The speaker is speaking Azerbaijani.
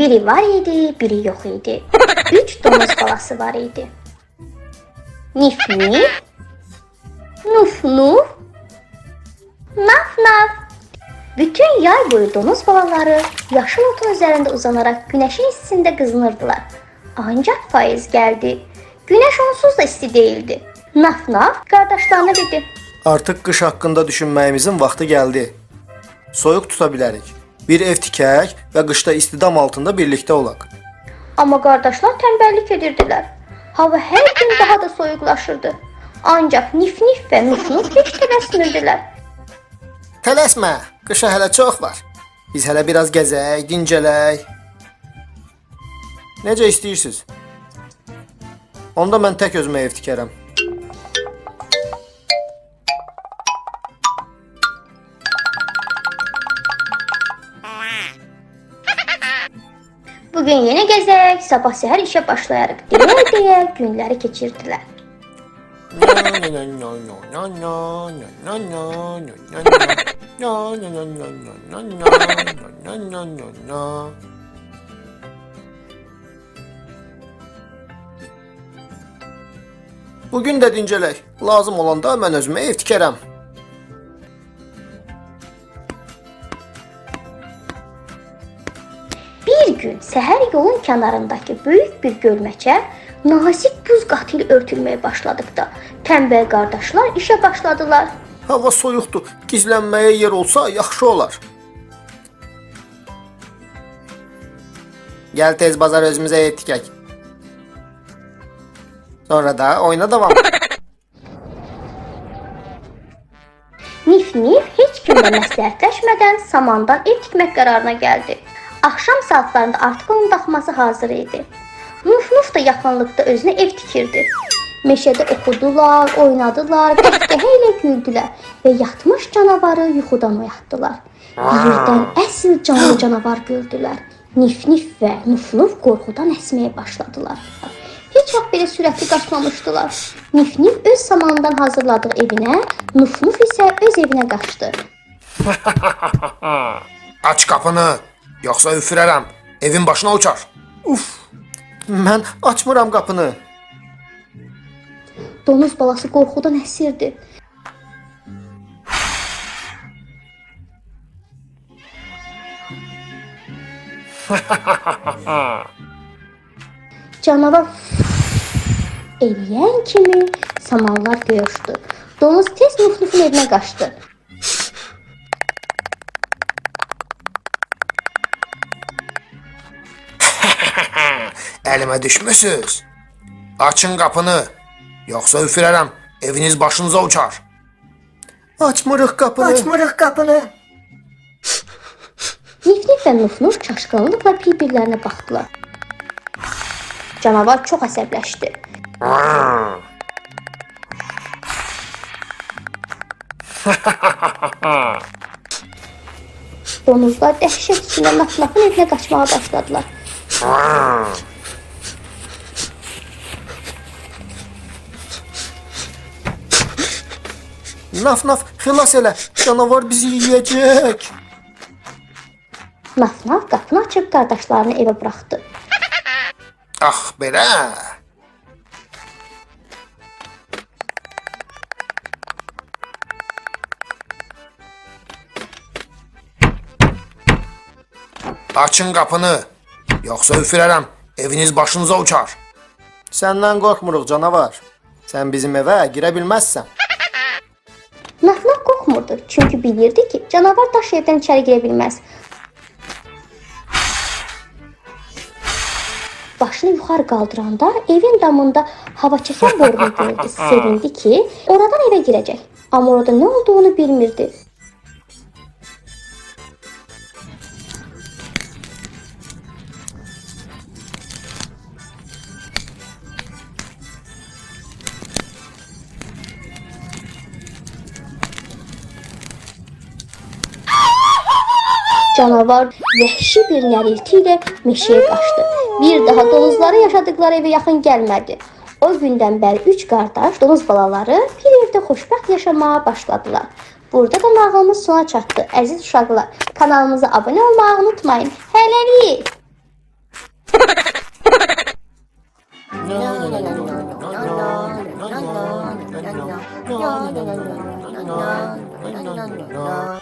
Biri var idi, biri yox idi. 3 donuz balası var idi. Nif nif, nuf nuf, naf naf. Bütün yay boyu donuz balaları yaşıl otun üzərində uzanaraq günəşin istisində qızınırdılar. Ancaq payız gəldi. Günəş onsuz da isti değildi. Naf naf qardaşlarına dedi. Artıq qış haqqında düşünməyimizin vaxtı gəldi. Soyuq tuta bilərik. Bir ev tikək və qışda istidam altında birlikdə olaq. Amma qardaşlar tənbəllik edirdilər. Hava hər gün daha da soyuqlaşırdı. Ancaq nif nif və nuf nuf heç tələsmirdilər. Tələsmə, qışa hələ çox var. Biz hələ biraz gəzək, dincələk. Necə istəyirsiniz? Onda mən tək özümə ev tikərəm. Bugün yenə gəzək, sabah səhər işə başlayarıq deyə günləri keçirdilər. Bugün də dincələk. Lazım olanda mən özümə ev tikərəm. Bir gün səhər yolun kənarındakı böyük bir gölməçə nazik buz qatı ilə örtülməyə başladıqda tənbəl qardaşlar işə başladılar. Hava soyuqdur. Gizlənməyə yer olsa yaxşı olar. Gəl tez bazar özümüzə ev tikək. Sonra da oyuna davam. Nif nif heç kimlə məsləhətləşmədən samandan ev tikmək qərarına gəldi. Axşam saatlarında artıq onun daxması hazır idi. Nuf nuf da yaxınlıqda özünə ev tikirdi. Meşədə oxudular, oynadılar, qəhqəhə ilə güldülər və yatmış canavarı yuxudan oyatdılar. Birdən əsl canlı canavar gördülər. Nif nif və nuf nuf qorxudan əsməyə başladılar. Heç vaxt belə sürətli qaçmamışdılar. Nif nif öz samandan hazırladığı evinə, nuf nuf isə öz evinə qaçdı. Aç qapını, yoxsa üfürərəm. Evin başına uçar. Uf, mən açmıram qapını. Donuz balası qorxudan əsirdi. Canavar eləyən kimi samanlar göyüşdü. Donuz tez nuf nufun evinə qaçdı. Əlimə düşmüsünüz. Açın qapını, yoxsa üfürərəm. Eviniz başınıza uçar. Açmırıq qapını. Açmırıq qapını. Nif nif və nuf nuf çaşqınlıqla bir-birlərinə baxdılar. Canavar çox əsəbləşdi. Donuzlar dəhşət içində naf nafın evinə qaçmağa başladılar. Naf naf, xilas elə. Canavar bizi yeyəcək. Naf naf qapını açıb qardaşlarını evə buraxdı. Ah, belə. Açın qapını, yoxsa üfürərəm. Eviniz başınıza uçar. Səndən qorxmuruq canavar. Sən bizim evə girə bilməzsən. Naf naf qorxmurdu, çünki bilirdi ki, canavar daş evdən içəri girə bilməz. Başını yuxarı qaldıranda evin damında hava çəkən borunu gördü. Sevindi ki, oradan evə girəcək. Amma orada nə olduğunu bilmirdi. Canavar vəhşi bir nərilti ilə meşəyə qaçdı. Bir daha donuzları yaşadıkları evə yaxın gəlmədi. O gündən bəri 3 qardaş donuz balaları bir evdə xoşbəxt yaşamağa başladılar. Burada da nağılımız sona çatdı. Əziz uşaqlar, kanalımıza abunə olmağı unutmayın. Hələlik! No.